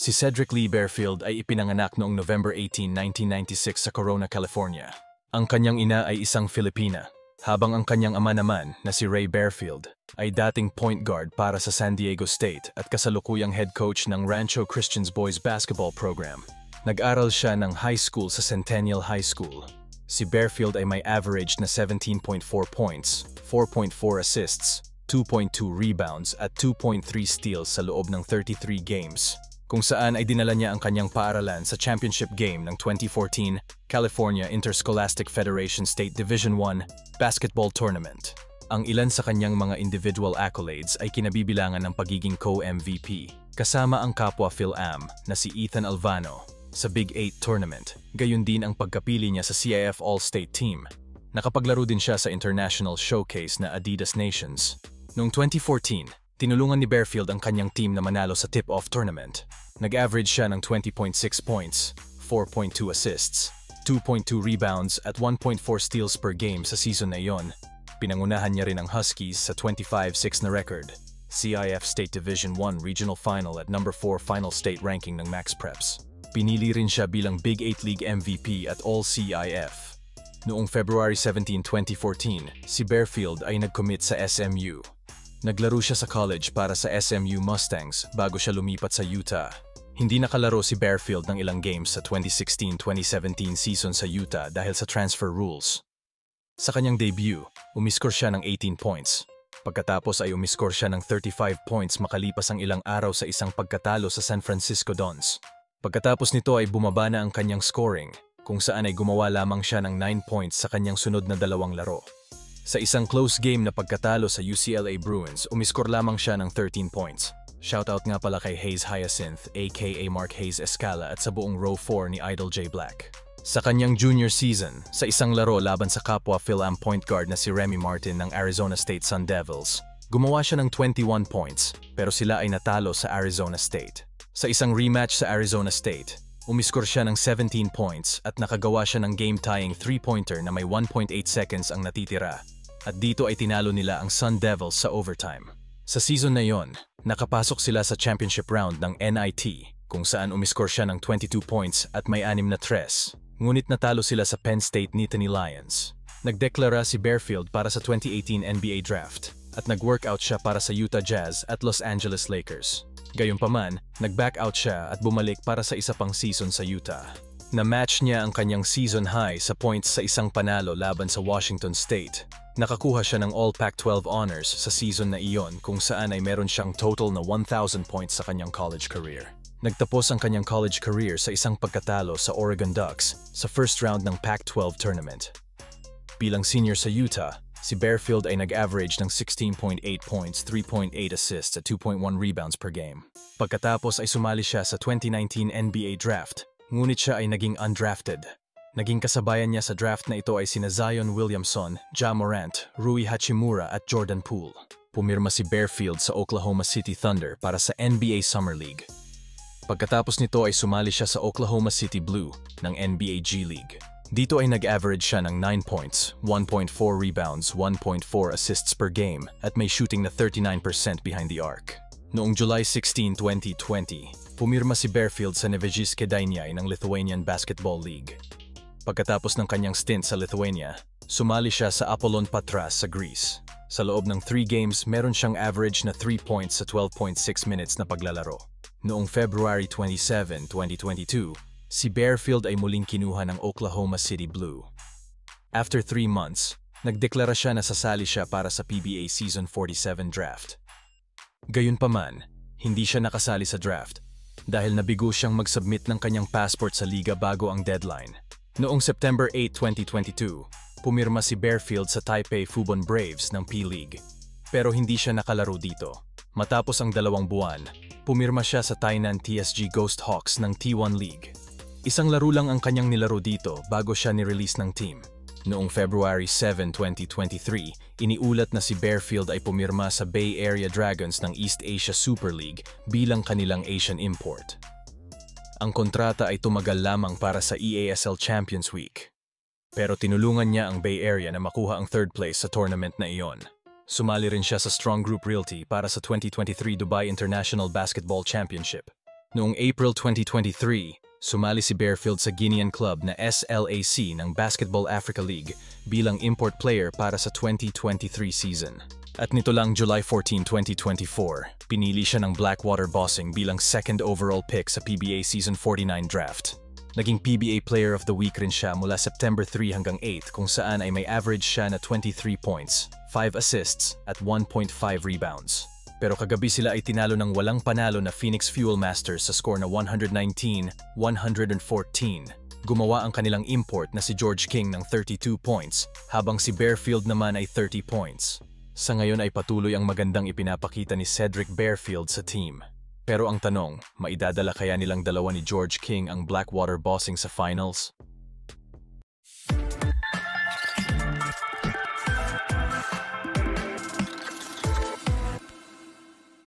Si Cedric Lee Bearfield ay ipinanganak noong November 18, 1996 sa Corona, California. Ang kanyang ina ay isang Filipina, habang ang kanyang ama naman na si Ray Bearfield ay dating point guard para sa San Diego State at kasalukuyang head coach ng Rancho Christians Boys Basketball Program. Nag-aral siya ng high school sa Centennial High School. Si Bearfield ay may average na 17.4 points, 4.4 assists, 2.2 rebounds at 2.3 steals sa loob ng 33 games, kung saan ay dinala niya ang kanyang paaralan sa championship game ng 2014 California Interscholastic Federation State Division I Basketball Tournament. Ang ilan sa kanyang mga individual accolades ay kinabibilangan ng pagiging co-MVP, kasama ang kapwa Phil-Am na si Ethan Alvano sa Big 8 Tournament, gayon din ang pagkapili niya sa CIF All-State Team. Nakapaglaro din siya sa International Showcase na Adidas Nations. Noong 2014, tinulungan ni Bearfield ang kanyang team na manalo sa tip-off tournament. Nag-average siya ng 20.6 points, 4.2 assists, 2.2 rebounds at 1.4 steals per game sa season na iyon. Pinangunahan niya rin ang Huskies sa 25-6 na record, CIF State Division I Regional Final at number 4 Final State ranking ng Max Preps. Pinili rin siya bilang Big 8 League MVP at All-CIF. Noong February 17, 2014, si Bearfield ay nag-commit sa SMU. Naglaro siya sa college para sa SMU Mustangs bago siya lumipat sa Utah. Hindi nakalaro si Bearfield ng ilang games sa 2016-2017 season sa Utah dahil sa transfer rules. Sa kanyang debut, umiskor siya ng 18 points. Pagkatapos ay umiskor siya ng 35 points makalipas ang ilang araw sa isang pagkatalo sa San Francisco Dons. Pagkatapos nito ay bumaba na ang kanyang scoring, kung saan ay gumawa lamang siya ng 9 points sa kanyang sunod na dalawang laro. Sa isang close game na pagkatalo sa UCLA Bruins, umiskor lamang siya ng 13 points. Shoutout nga pala kay Hayes Hyacinth aka Mark Hayes Escala at sa buong row 4 ni Idol J. Black. Sa kanyang junior season, sa isang laro laban sa kapwa Phil-Am point guard na si Remy Martin ng Arizona State Sun Devils, gumawa siya ng 21 points pero sila ay natalo sa Arizona State. Sa isang rematch sa Arizona State, umiskor siya ng 17 points at nakagawa siya ng game-tying 3-pointer na may 1.8 seconds ang natitira. At dito ay tinalo nila ang Sun Devils sa overtime. Sa season na yon, nakapasok sila sa championship round ng NIT kung saan umiskor siya ng 22 points at may 6 na tres. Ngunit natalo sila sa Penn State Nittany Lions. Nagdeklara si Bearfield para sa 2018 NBA Draft at nag-workout siya para sa Utah Jazz at Los Angeles Lakers. Gayunpaman, nag-back out siya at bumalik para sa isa pang season sa Utah. Na-match niya ang kanyang season high sa points sa isang panalo laban sa Washington State. Nakakuha siya ng All Pac-12 honors sa season na iyon kung saan ay meron siyang total na 1,000 points sa kanyang college career. Nagtapos ang kanyang college career sa isang pagkatalo sa Oregon Ducks sa first round ng Pac-12 tournament. Bilang senior sa Utah, si Bearfield ay nag-average ng 16.8 points, 3.8 assists at 2.1 rebounds per game. Pagkatapos ay sumali siya sa 2019 NBA Draft, ngunit siya ay naging undrafted. Naging kasabayan niya sa draft na ito ay sina Zion Williamson, Ja Morant, Rui Hachimura at Jordan Poole. Pumirma si Bearfield sa Oklahoma City Thunder para sa NBA Summer League. Pagkatapos nito ay sumali siya sa Oklahoma City Blue ng NBA G League. Dito ay nag-average siya ng 9 points, 1.4 rebounds, 1.4 assists per game at may shooting na 39% behind the arc. Noong July 16, 2020, pumirma si Bearfield sa Nevėžis Kėdainiai ng Lithuanian Basketball League. Pagkatapos ng kanyang stint sa Lithuania, sumali siya sa Apollon Patras sa Greece. Sa loob ng 3 games, meron siyang average na 3 points sa 12.6 minutes na paglalaro. Noong February 27, 2022, si Bearfield ay muling kinuha ng Oklahoma City Blue. After 3 months, nagdeklara siya na sasali siya para sa PBA Season 47 draft. Gayunpaman, hindi siya nakasali sa draft dahil nabigo siyang mag-submit ng kanyang passport sa liga bago ang deadline. Noong September 8, 2022, pumirma si Bearfield sa Taipei Fubon Braves ng P-League. Pero hindi siya nakalaro dito. Matapos ang 2 buwan, pumirma siya sa Tainan TSG Ghost Hawks ng T1 League. Isang laro lang ang kanyang nilaro dito bago siya ni-release ng team. Noong February 7, 2023, iniulat na si Bearfield ay pumirma sa Bay Area Dragons ng East Asia Super League bilang kanilang Asian import. Ang kontrata ay tumagal lamang para sa EASL Champions Week. Pero tinulungan niya ang Bay Area na makuha ang 3rd place sa tournament na iyon. Sumali rin siya sa Strong Group Realty para sa 2023 Dubai International Basketball Championship. Noong April 2023, sumali si Bearfield sa Guinean club na SLAC ng Basketball Africa League bilang import player para sa 2023 season. At nito lang July 14, 2024, pinili siya ng Blackwater Bossing bilang second overall pick sa PBA Season 49 draft. Naging PBA Player of the Week rin siya mula September 3 hanggang 8 kung saan ay may average siya na 23 points, 5 assists at 1.5 rebounds. Pero kagabi sila ay tinalo ng walang panalo na Phoenix Fuel Masters sa score na 119-114. Gumawa ang kanilang import na si George King ng 32 points, habang si Bearfield naman ay 30 points. Sa ngayon ay patuloy ang magandang ipinapakita ni Cedric Bearfield sa team. Pero ang tanong, maidadala kaya nilang dalawa ni George King ang Blackwater Bossing sa finals?